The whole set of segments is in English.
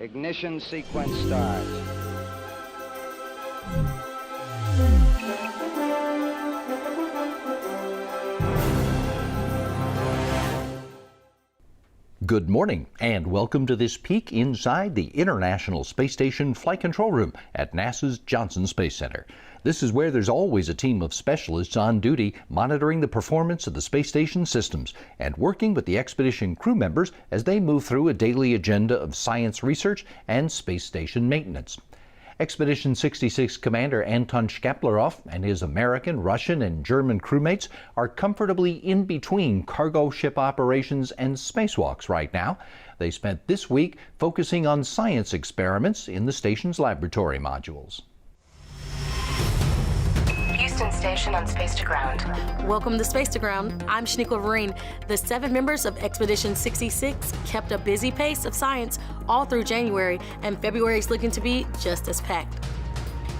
Ignition sequence start. Good morning, and welcome to this peek inside the International Space Station Flight Control Room at NASA's Johnson Space Center. This is where there's always a team of specialists on duty monitoring the performance of the space station systems and working with the expedition crew members as they move through a daily agenda of science research and space station maintenance. Expedition 66 Commander Anton Shkaplerov and his American, Russian, and German crewmates are comfortably in between cargo ship operations and spacewalks right now. They spent this week focusing on science experiments in the station's laboratory modules. Houston Station on Space to Ground. Welcome to Space to Ground. I'm Shaniqua Vereen. The 7 members of Expedition 66 kept a busy pace of science all through January, and February is looking to be just as packed.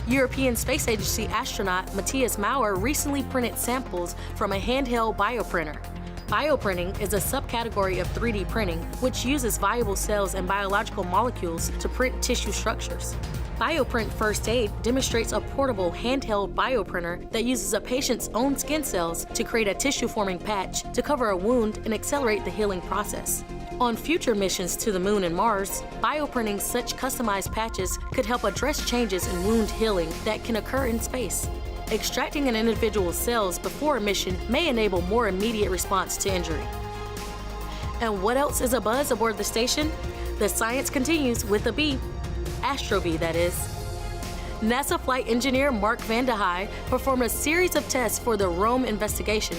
European Space Agency astronaut Matthias Maurer recently printed samples from a handheld bioprinter. Bioprinting is a subcategory of 3D printing, which uses viable cells and biological molecules to print tissue structures. Bioprint First Aid demonstrates a portable handheld bioprinter that uses a patient's own skin cells to create a tissue-forming patch to cover a wound and accelerate the healing process. On future missions to the Moon and Mars, bioprinting such customized patches could help address changes in wound healing that can occur in space. Extracting an individual's cells before a mission may enable more immediate response to injury. And what else is a buzz aboard the station? The science continues with a B. Astrobee, that is. NASA flight engineer Mark Van de Hei performed a series of tests for the Rome investigation.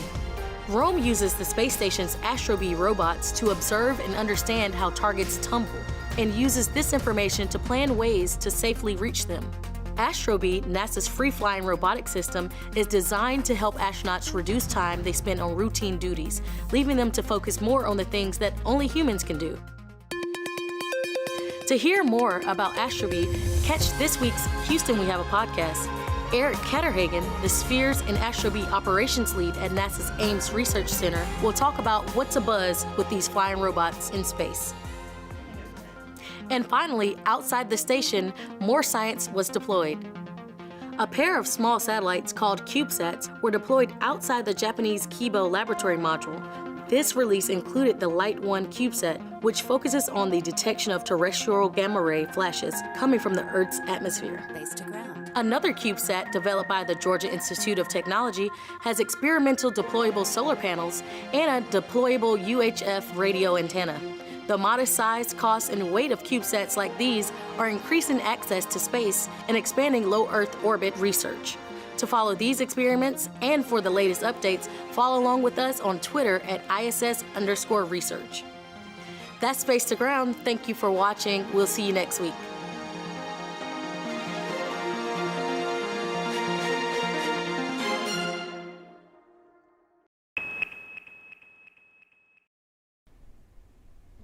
Rome uses the space station's Astrobee robots to observe and understand how targets tumble, and uses this information to plan ways to safely reach them. Astrobee, NASA's free-flying robotic system, is designed to help astronauts reduce time they spend on routine duties, leaving them to focus more on the things that only humans can do. To hear more about Astrobee, catch this week's Houston We Have a Podcast. Eric Ketterhagen, the Spheres and Astrobee operations lead at NASA's Ames Research Center, will talk about what's a buzz with these flying robots in space. And finally, outside the station, more science was deployed. A pair of small satellites called CubeSats were deployed outside the Japanese Kibo laboratory module. This release included the Light 1 CubeSat, which focuses on the detection of terrestrial gamma ray flashes coming from the Earth's atmosphere. Space to Ground. Another CubeSat developed by the Georgia Institute of Technology has experimental deployable solar panels and a deployable UHF radio antenna. The modest size, cost, and weight of CubeSats like these are increasing access to space and expanding low Earth orbit research. To follow these experiments and for the latest updates, follow along with us on Twitter at ISS_research. That's Space to Ground. Thank you for watching. We'll see you next week.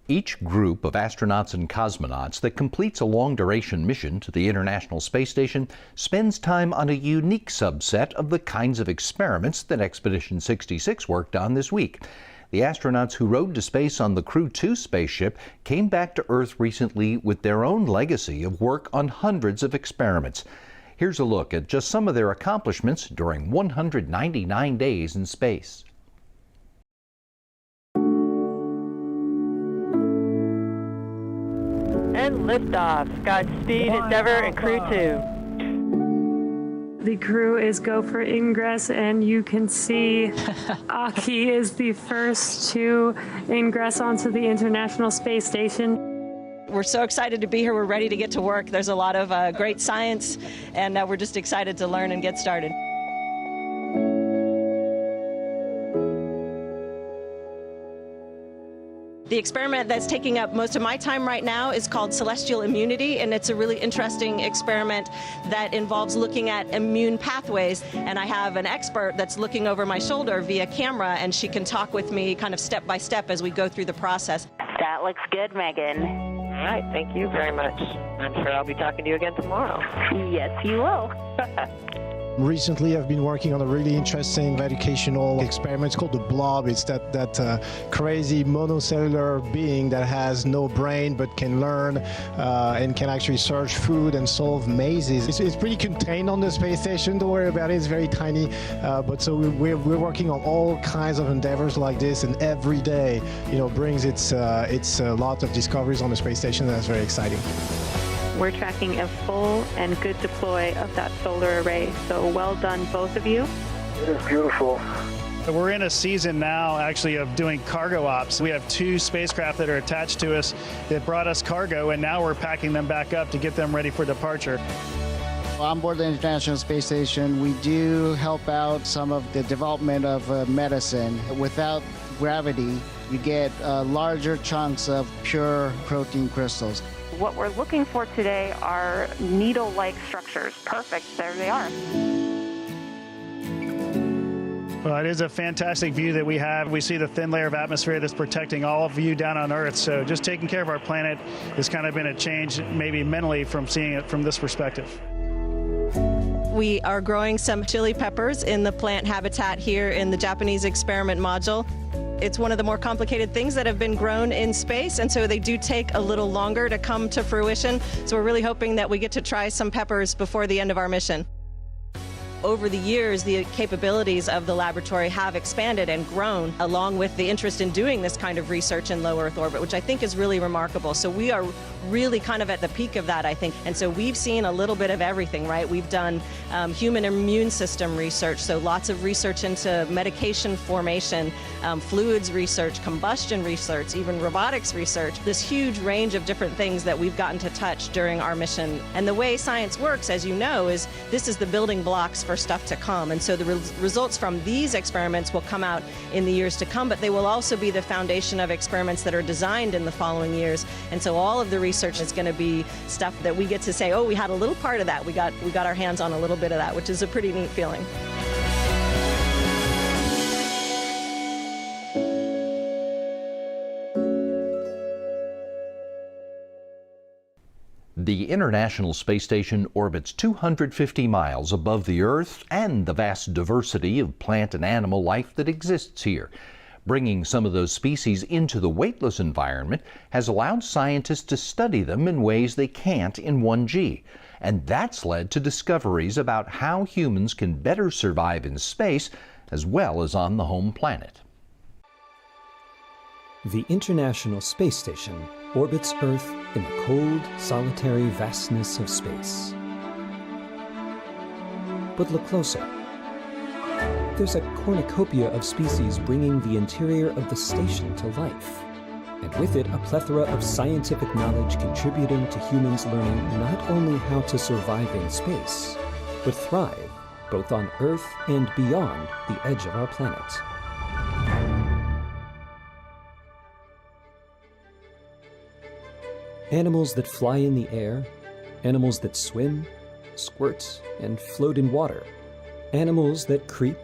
Each group of astronauts and cosmonauts that completes a long-duration mission to the International Space Station spends time on a unique subset of the kinds of experiments that Expedition 66 worked on this week. The astronauts who rode to space on the Crew 2 spaceship came back to Earth recently with their own legacy of work on hundreds of experiments. Here's a look at just some of their accomplishments during 199 days in space. And liftoff. Godspeed, Endeavour, and Crew 2. The crew is go for ingress, and you can see Aki is the first to ingress onto the International Space Station. We're so excited to be here. We're ready to get to work. There's a lot of great science, and we're just excited to learn and get started. The experiment that's taking up most of my time right now is called celestial immunity, and it's a really interesting experiment that involves looking at immune pathways. And I have an expert that's looking over my shoulder via camera, and she can talk with me kind of step by step as we go through the process. That looks good, Megan. All right, thank you very much. I'm sure I'll be talking to you again tomorrow. Yes, you will. Recently, I've been working on a really interesting educational experiment. It's called the blob. It's that crazy monocellular being that has no brain but can learn and can actually search food and solve mazes. It's pretty contained on the space station. Don't worry about it. It's very tiny. But so we're working on all kinds of endeavors like this, and every day, brings its lot of discoveries on the space station. That's very exciting. We're tracking a full and good deploy of that solar array. So well done, both of you. It is beautiful. We're in a season now, actually, of doing cargo ops. We have 2 spacecraft that are attached to us that brought us cargo, and now we're packing them back up to get them ready for departure. On board the International Space Station, we do help out some of the development of medicine. Without gravity, you get larger chunks of pure protein crystals. What we're looking for today are needle-like structures. Perfect, there they are. Well, it is a fantastic view that we have. We see the thin layer of atmosphere that's protecting all of you down on Earth. So just taking care of our planet has kind of been a change, maybe mentally, from seeing it from this perspective. We are growing some chili peppers in the plant habitat here in the Japanese experiment module. It's one of the more complicated things that have been grown in space, and so they do take a little longer to come to fruition. So we're really hoping that we get to try some peppers before the end of our mission. Over the years, the capabilities of the laboratory have expanded and grown, along with the interest in doing this kind of research in low Earth orbit, which I think is really remarkable. So we are really kind of at the peak of that, I think. And so we've seen a little bit of everything, right? We've done human immune system research, so lots of research into medication formation, fluids research, combustion research, even robotics research, this huge range of different things that we've gotten to touch during our mission. And the way science works, as you know, is this is the building blocks for stuff to come. And so the results from these experiments will come out in the years to come, but they will also be the foundation of experiments that are designed in the following years. And so all of the research is going to be stuff that we get to say, oh, we had a little part of that. We got our hands on a little bit of that, which is a pretty neat feeling. The International Space Station orbits 250 miles above the Earth and the vast diversity of plant and animal life that exists here. Bringing some of those species into the weightless environment has allowed scientists to study them in ways they can't in 1G. And that's led to discoveries about how humans can better survive in space as well as on the home planet. The International Space Station orbits Earth in the cold, solitary vastness of space. But look closer. There's a cornucopia of species bringing the interior of the station to life, and with it a plethora of scientific knowledge contributing to humans learning not only how to survive in space, but thrive both on Earth and beyond the edge of our planet. Animals that fly in the air, animals that swim, squirt, and float in water, animals that creep,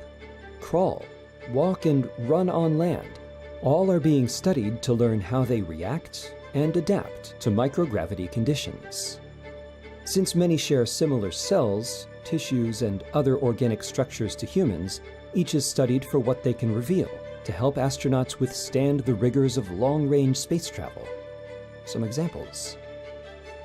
crawl, walk, and run on land, all are being studied to learn how they react and adapt to microgravity conditions. Since many share similar cells, tissues, and other organic structures to humans, each is studied for what they can reveal to help astronauts withstand the rigors of long-range space travel. Some examples.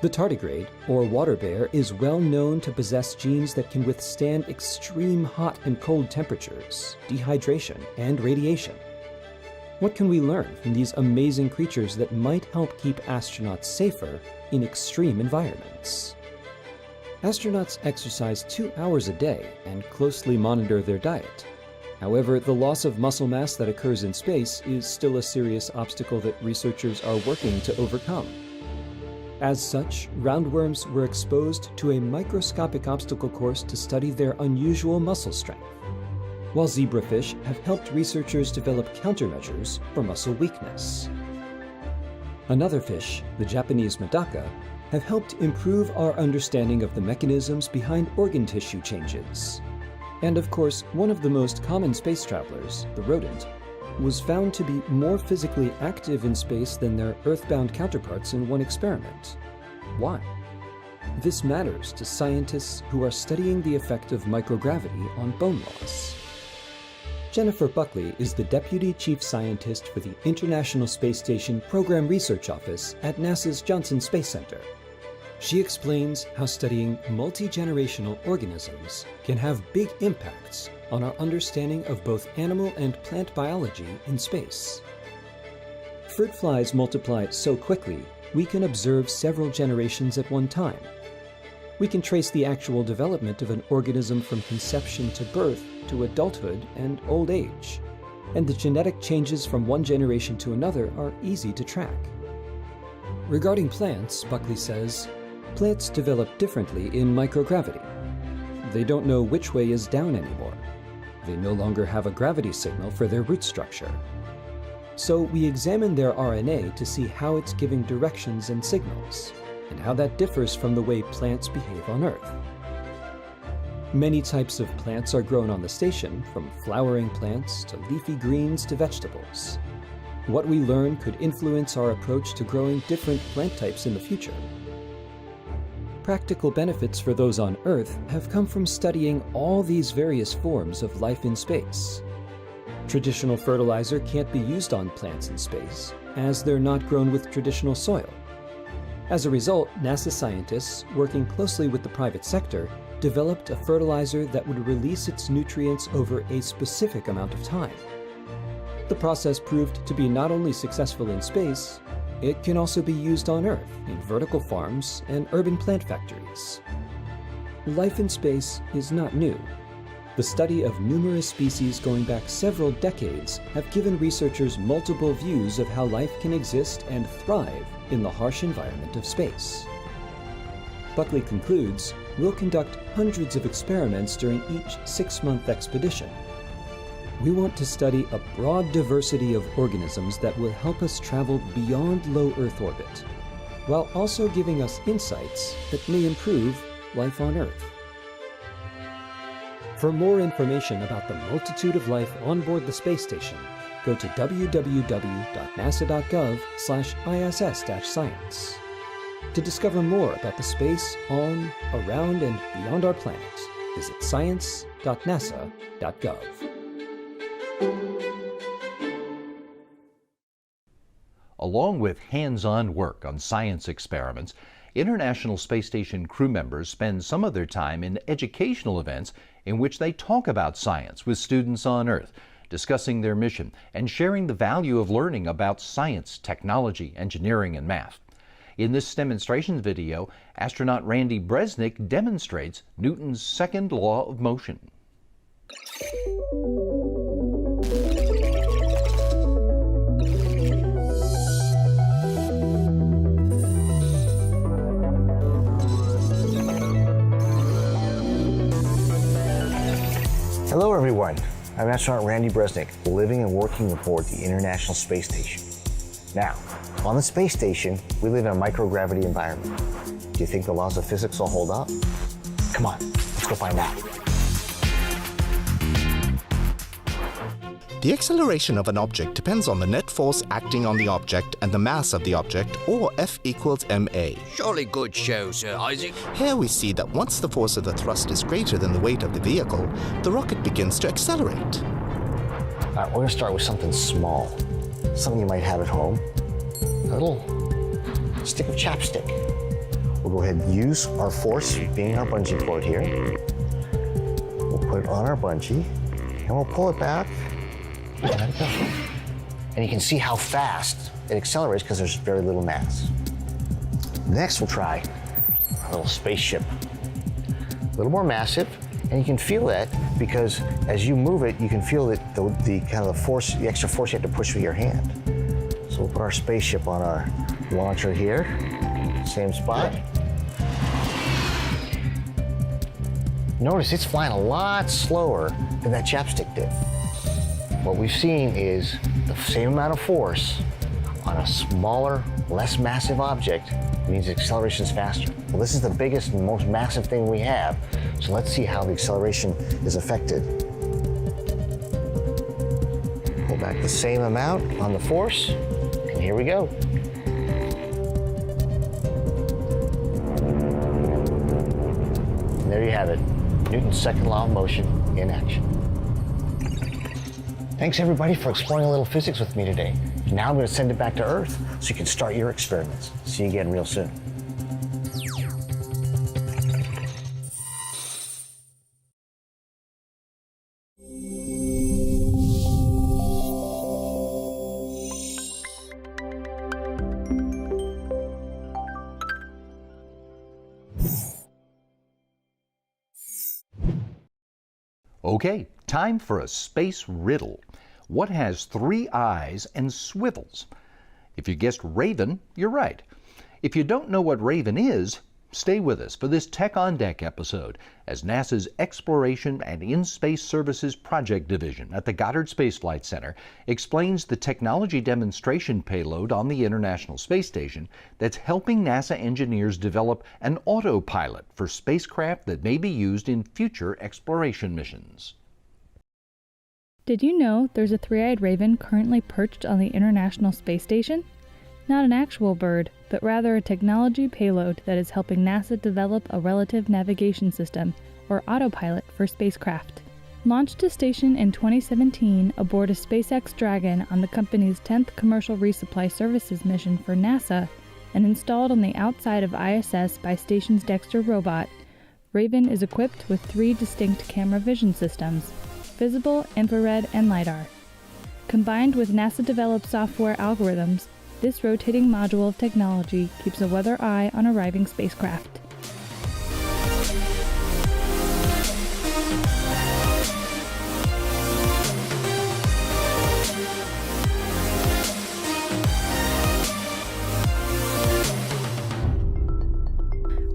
The tardigrade, or water bear, is well known to possess genes that can withstand extreme hot and cold temperatures, dehydration, and radiation. What can we learn from these amazing creatures that might help keep astronauts safer in extreme environments? Astronauts exercise 2 hours a day and closely monitor their diet. However, the loss of muscle mass that occurs in space is still a serious obstacle that researchers are working to overcome. As such, roundworms were exposed to a microscopic obstacle course to study their unusual muscle strength, while zebrafish have helped researchers develop countermeasures for muscle weakness. Another fish, the Japanese medaka, have helped improve our understanding of the mechanisms behind organ tissue changes. And of course, one of the most common space travelers, the rodent, was found to be more physically active in space than their Earthbound counterparts in one experiment. Why? This matters to scientists who are studying the effect of microgravity on bone loss. Jennifer Buckley is the Deputy Chief Scientist for the International Space Station Program Research Office at NASA's Johnson Space Center. She explains how studying multi-generational organisms can have big impacts on our understanding of both animal and plant biology in space. Fruit flies multiply so quickly, we can observe several generations at one time. We can trace the actual development of an organism from conception to birth to adulthood and old age, and the genetic changes from one generation to another are easy to track. Regarding plants, Buckley says, plants develop differently in microgravity. They don't know which way is down anymore. They no longer have a gravity signal for their root structure. So we examine their RNA to see how it's giving directions and signals, and how that differs from the way plants behave on Earth. Many types of plants are grown on the station, from flowering plants to leafy greens to vegetables. What we learn could influence our approach to growing different plant types in the future. Practical benefits for those on Earth have come from studying all these various forms of life in space. Traditional fertilizer can't be used on plants in space, as they're not grown with traditional soil. As a result, NASA scientists, working closely with the private sector, developed a fertilizer that would release its nutrients over a specific amount of time. The process proved to be not only successful in space, it can also be used on Earth in vertical farms and urban plant factories. Life in space is not new. The study of numerous species going back several decades have given researchers multiple views of how life can exist and thrive in the harsh environment of space. Buckley concludes, we'll conduct hundreds of experiments during each 6-month expedition. We want to study a broad diversity of organisms that will help us travel beyond low Earth orbit, while also giving us insights that may improve life on Earth. For more information about the multitude of life on board the space station, go to www.nasa.gov/ISS-science. To discover more about the space on, around, and beyond our planet, visit science.nasa.gov. Along with hands-on work on science experiments, International Space Station crew members spend some of their time in educational events in which they talk about science with students on Earth, discussing their mission and sharing the value of learning about science, technology, engineering, and math. In this demonstration video, astronaut Randy Bresnik demonstrates Newton's second law of motion. Hello everyone, I'm astronaut Randy Bresnik, living and working aboard the International Space Station. Now, on the space station, we live in a microgravity environment. Do you think the laws of physics will hold up? Come on, let's go find out. The acceleration of an object depends on the net force acting on the object and the mass of the object, or F equals ma. Jolly good show, Sir Isaac. Here we see that once the force of the thrust is greater than the weight of the vehicle, the rocket begins to accelerate. All right, we're going to start with something small, something you might have at home. A little stick of chapstick. We'll go ahead and use our force, being our bungee cord here. We'll put it on our bungee, and we'll pull it back. Let it go. And you can see how fast it accelerates because there's very little mass. Next, we'll try a little spaceship. A little more massive, and you can feel that because as you move it, you can feel that the kind of the force, the extra force you have to push with your hand. So we'll put our spaceship on our launcher here, same spot. Notice it's flying a lot slower than that chapstick did. What we've seen is the same amount of force on a smaller, less massive object means the acceleration is faster. Well, this is the biggest and most massive thing we have, so let's see how the acceleration is affected. Pull back the same amount on the force, and here we go. have it. Newton's second law of motion in action. Thanks everybody for exploring a little physics with me today. Now I'm going to send it back to Earth so you can start your experiments. See you again real soon. Okay, time for a space riddle. What has 3 eyes and swivels? If you guessed Raven, you're right. If you don't know what Raven is, stay with us for this Tech on Deck episode as NASA's Exploration and In-Space Services Project Division at the Goddard Space Flight Center explains the technology demonstration payload on the International Space Station that's helping NASA engineers develop an autopilot for spacecraft that may be used in future exploration missions. Did you know there's a 3-eyed raven currently perched on the International Space Station? Not an actual bird, but rather a technology payload that is helping NASA develop a relative navigation system, or autopilot, for spacecraft. Launched to station in 2017 aboard a SpaceX Dragon on the company's 10th commercial resupply services mission for NASA, and installed on the outside of ISS by station's Dexter robot, Raven is equipped with 3 distinct camera vision systems: visible, infrared, and LiDAR. Combined with NASA-developed software algorithms, this rotating module of technology keeps a weather eye on arriving spacecraft.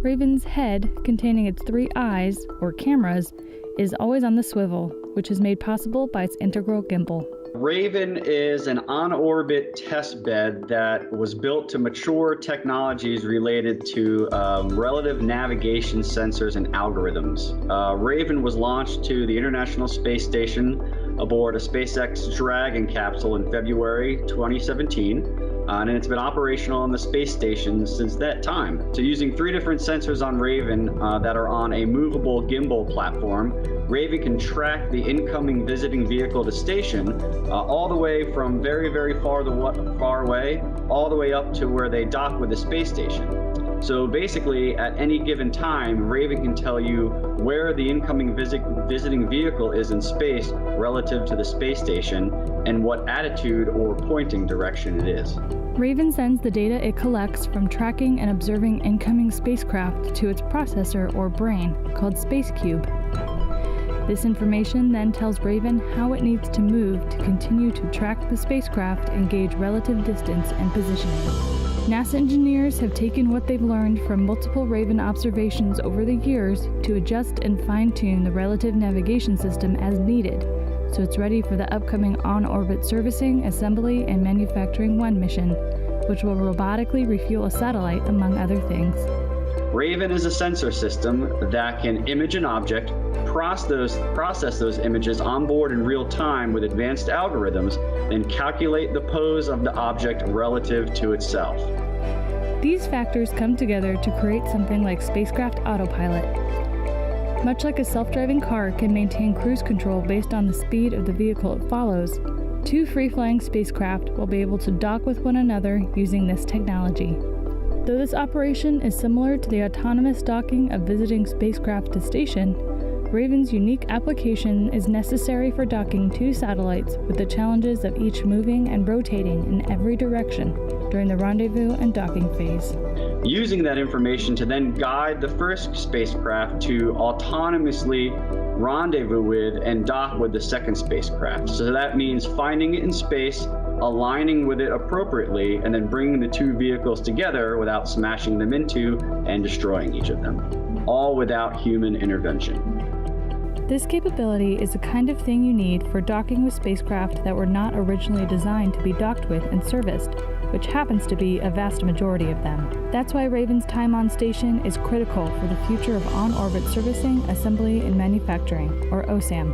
Raven's head, containing its 3 eyes, or cameras, is always on the swivel, which is made possible by its integral gimbal. Raven is an on-orbit test bed that was built to mature technologies related to relative navigation sensors and algorithms. Raven was launched to the International Space Station aboard a SpaceX Dragon capsule in February 2017. And it's been operational on the space station since that time. So using 3 different sensors on Raven that are on a movable gimbal platform, Raven can track the incoming visiting vehicle to station all the way from very, very far away, all the way up to where they dock with the space station. So basically, at any given time, Raven can tell you where the incoming visiting vehicle is in space relative to the space station and what attitude or pointing direction it is. Raven sends the data it collects from tracking and observing incoming spacecraft to its processor or brain, called SpaceCube. This information then tells Raven how it needs to move to continue to track the spacecraft and gauge relative distance and positioning. NASA engineers have taken what they've learned from multiple Raven observations over the years to adjust and fine-tune the relative navigation system as needed, so it's ready for the upcoming on-orbit servicing, assembly, and manufacturing 1 mission, which will robotically refuel a satellite, among other things. Raven is a sensor system that can image an object, process those images on board in real time with advanced algorithms, then calculate the pose of the object relative to itself. These factors come together to create something like Spacecraft Autopilot. Much like a self-driving car can maintain cruise control based on the speed of the vehicle it follows, 2 free-flying spacecraft will be able to dock with one another using this technology. Though this operation is similar to the autonomous docking of visiting spacecraft to station, Raven's unique application is necessary for docking 2 satellites with the challenges of each moving and rotating in every direction during the rendezvous and docking phase. Using that information to then guide the first spacecraft to autonomously rendezvous with and dock with the second spacecraft. So that means finding it in space, aligning with it appropriately, and then bringing the 2 vehicles together without smashing them into and destroying each of them, all without human intervention. This capability is the kind of thing you need for docking with spacecraft that were not originally designed to be docked with and serviced, which happens to be a vast majority of them. That's why Raven's time on station is critical for the future of on-orbit servicing, assembly, and manufacturing, or OSAM.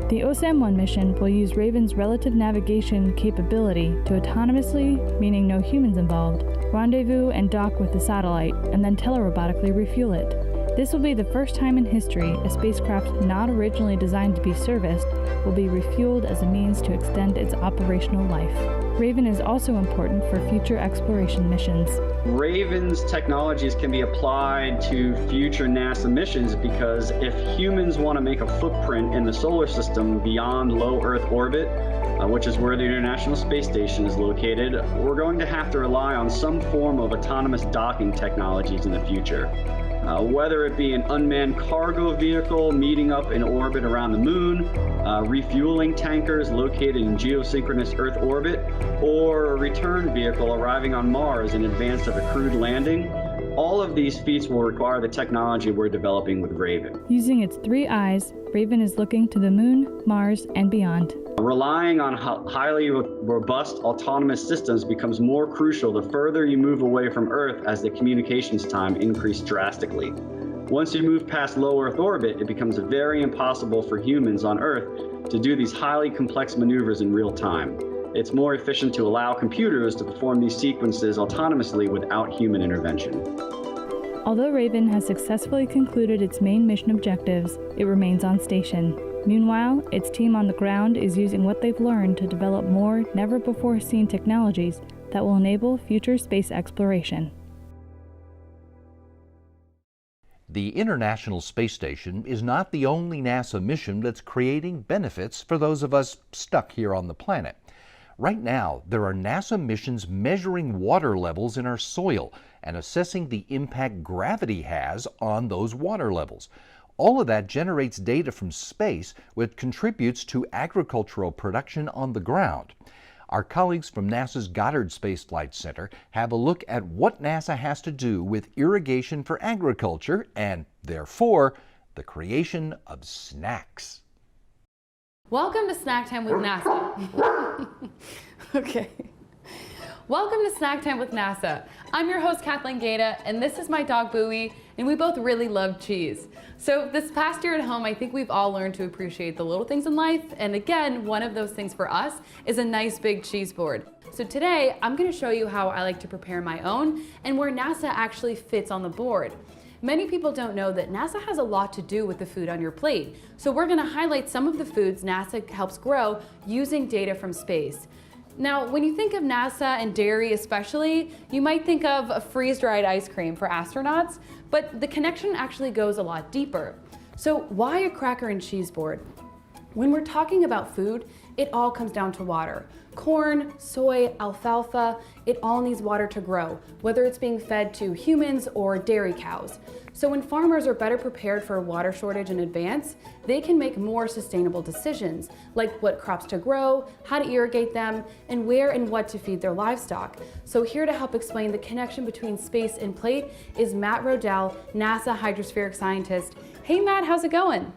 The OSAM-1 mission will use Raven's relative navigation capability to autonomously, meaning no humans involved, rendezvous and dock with the satellite, and then telerobotically refuel it. This will be the first time in history a spacecraft not originally designed to be serviced will be refueled as a means to extend its operational life. Raven is also important for future exploration missions. Raven's technologies can be applied to future NASA missions because if humans want to make a footprint in the solar system beyond low Earth orbit, which is where the International Space Station is located, we're going to have to rely on some form of autonomous docking technologies in the future. Whether it be an unmanned cargo vehicle meeting up in orbit around the moon, refueling tankers located in geosynchronous Earth orbit, or a return vehicle arriving on Mars in advance of a crewed landing, all of these feats will require the technology we're developing with Raven. Using its 3 eyes, Raven is looking to the moon, Mars, and beyond. Relying on highly robust autonomous systems becomes more crucial the further you move away from Earth as the communications time increases drastically. Once you move past low Earth orbit, it becomes very impossible for humans on Earth to do these highly complex maneuvers in real time. It's more efficient to allow computers to perform these sequences autonomously without human intervention. Although Raven has successfully concluded its main mission objectives, it remains on station. Meanwhile, its team on the ground is using what they've learned to develop more never-before-seen technologies that will enable future space exploration. The International Space Station is not the only NASA mission that's creating benefits for those of us stuck here on the planet. Right now, there are NASA missions measuring water levels in our soil and assessing the impact gravity has on those water levels. All of that generates data from space, which contributes to agricultural production on the ground. Our colleagues from NASA's Goddard Space Flight Center have a look at what NASA has to do with irrigation for agriculture and, therefore, the creation of snacks. Welcome to Snack Time with NASA. Okay. Welcome to Snack Time with NASA. I'm your host, Kathleen Gaeta, and this is my dog, Bowie, and we both really love cheese. So this past year at home, I think we've all learned to appreciate the little things in life, and again, one of those things for us is a nice big cheese board. So today, I'm gonna show you how I like to prepare my own and where NASA actually fits on the board. Many people don't know that NASA has a lot to do with the food on your plate. So we're gonna highlight some of the foods NASA helps grow using data from space. Now, when you think of NASA and dairy especially, you might think of a freeze-dried ice cream for astronauts, but the connection actually goes a lot deeper. So why a cracker and cheese board? When we're talking about food, it all comes down to water. Corn, soy, alfalfa, it all needs water to grow, whether it's being fed to humans or dairy cows. So when farmers are better prepared for a water shortage in advance, they can make more sustainable decisions, like what crops to grow, how to irrigate them, and where and what to feed their livestock. So here to help explain the connection between space and plate is Matt Rodell, NASA hydrospheric scientist. Hey Matt, how's it going?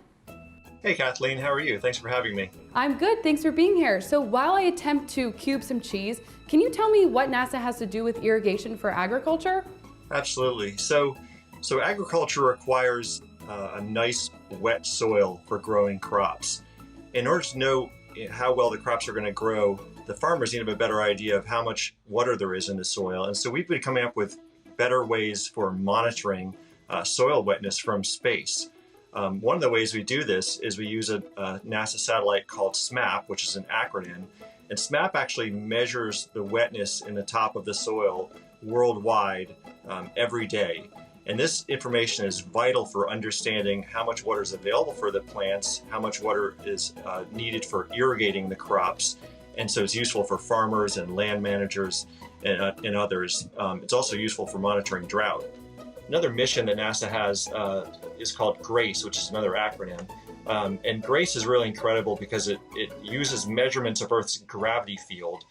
Hey Kathleen, how are you? Thanks for having me. I'm good, thanks for being here. So while I attempt to cube some cheese, can you tell me what NASA has to do with irrigation for agriculture? Absolutely. So agriculture requires a nice wet soil for growing crops. In order to know how well the crops are going to grow, the farmers need to have a better idea of how much water there is in the soil. And so we've been coming up with better ways for monitoring soil wetness from space. One of the ways we do this is we use a NASA satellite called SMAP, which is an acronym. And SMAP actually measures the wetness in the top of the soil worldwide every day. And this information is vital for understanding how much water is available for the plants, how much water is needed for irrigating the crops. And so it's useful for farmers and land managers and others. It's also useful for monitoring drought. Another mission that NASA has is called GRACE, which is another acronym. And GRACE is really incredible because it uses measurements of Earth's gravity field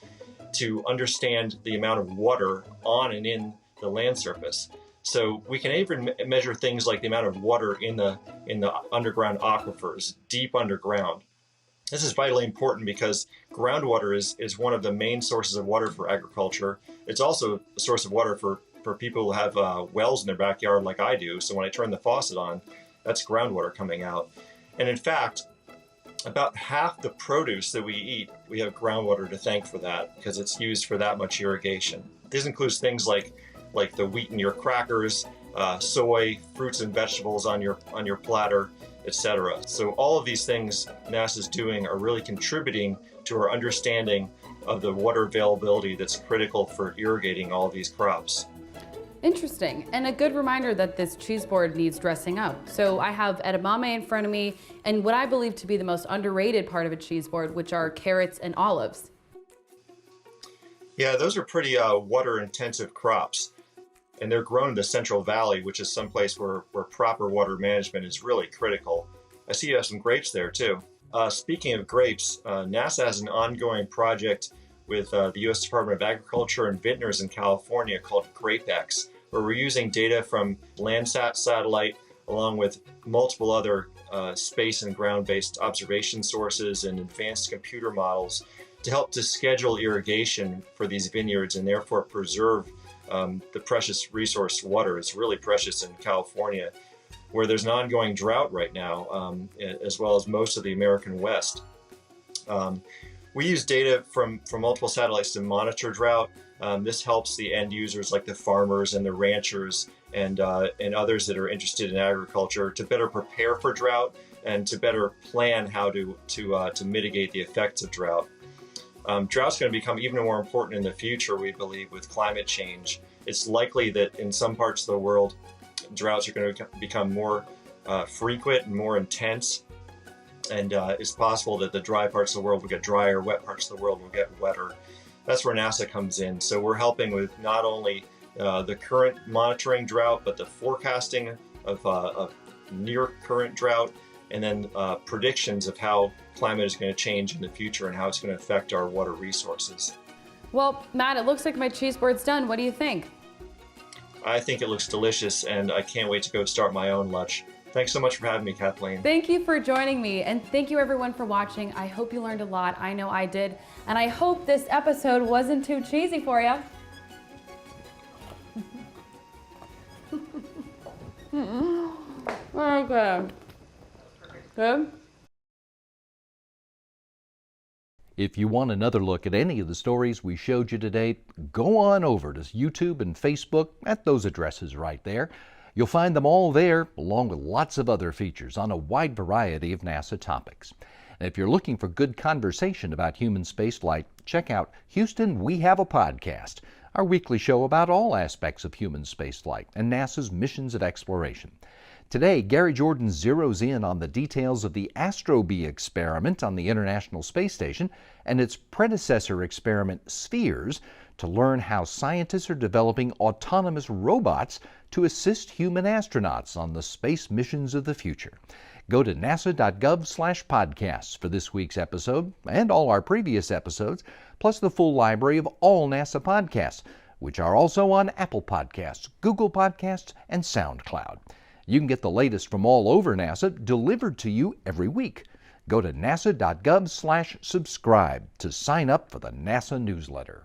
to understand the amount of water on and in the land surface. So we can even measure things like the amount of water in the underground aquifers, deep underground. This is vitally important because groundwater is one of the main sources of water for agriculture. It's also a source of water for people who have wells in their backyard like I do. So when I turn the faucet on, that's groundwater coming out. And in fact, about half the produce that we eat, we have groundwater to thank for that because it's used for that much irrigation. This includes things like like the wheat in your crackers, soy, fruits and vegetables on your platter, etc. So all of these things NASA's doing are really contributing to our understanding of the water availability that's critical for irrigating all of these crops. Interesting, and a good reminder that this cheese board needs dressing up. So I have edamame in front of me, and what I believe to be the most underrated part of a cheese board, which are carrots and olives. Yeah, those are pretty water-intensive crops, and they're grown in the Central Valley, which is someplace where proper water management is really critical. I see you have some grapes there too. Speaking of grapes, NASA has an ongoing project with the U.S. Department of Agriculture and vintners in California called GrapeX, where we're using data from Landsat satellite along with multiple other space and ground-based observation sources and advanced computer models to help to schedule irrigation for these vineyards and therefore preserve the precious resource water. It's really precious in California, where there's an ongoing drought right now, as well as most of the American West. We use data from multiple satellites to monitor drought. This helps the end users like the farmers and the ranchers and others that are interested in agriculture to better prepare for drought and to better plan how to mitigate the effects of drought. Drought's going to become even more important in the future, we believe, with climate change. It's likely that in some parts of the world, droughts are going to become more frequent and more intense. And it's possible that the dry parts of the world will get drier, wet parts of the world will get wetter. That's where NASA comes in. So we're helping with not only the current monitoring drought, but the forecasting of near current drought, and then predictions of how climate is going to change in the future and how it's going to affect our water resources. Well, Matt, it looks like my cheese board's done. What do you think? I think it looks delicious, and I can't wait to go start my own lunch. Thanks so much for having me, Kathleen. Thank you for joining me, and thank you everyone for watching. I hope you learned a lot. I know I did, and I hope this episode wasn't too cheesy for you. Okay. Good? If you want another look at any of the stories we showed you today, go on over to YouTube and Facebook at those addresses right there. You'll find them all there, along with lots of other features on a wide variety of NASA topics. And if you're looking for good conversation about human spaceflight, check out Houston, We Have a Podcast, our weekly show about all aspects of human spaceflight and NASA's missions of exploration. Today, Gary Jordan zeroes in on the details of the Astrobee experiment on the International Space Station and its predecessor experiment, Spheres, to learn how scientists are developing autonomous robots to assist human astronauts on the space missions of the future. Go to nasa.gov/podcasts for this week's episode and all our previous episodes, plus the full library of all NASA podcasts, which are also on Apple Podcasts, Google Podcasts, and SoundCloud. You can get the latest from all over NASA delivered to you every week. Go to nasa.gov/subscribe to sign up for the NASA newsletter.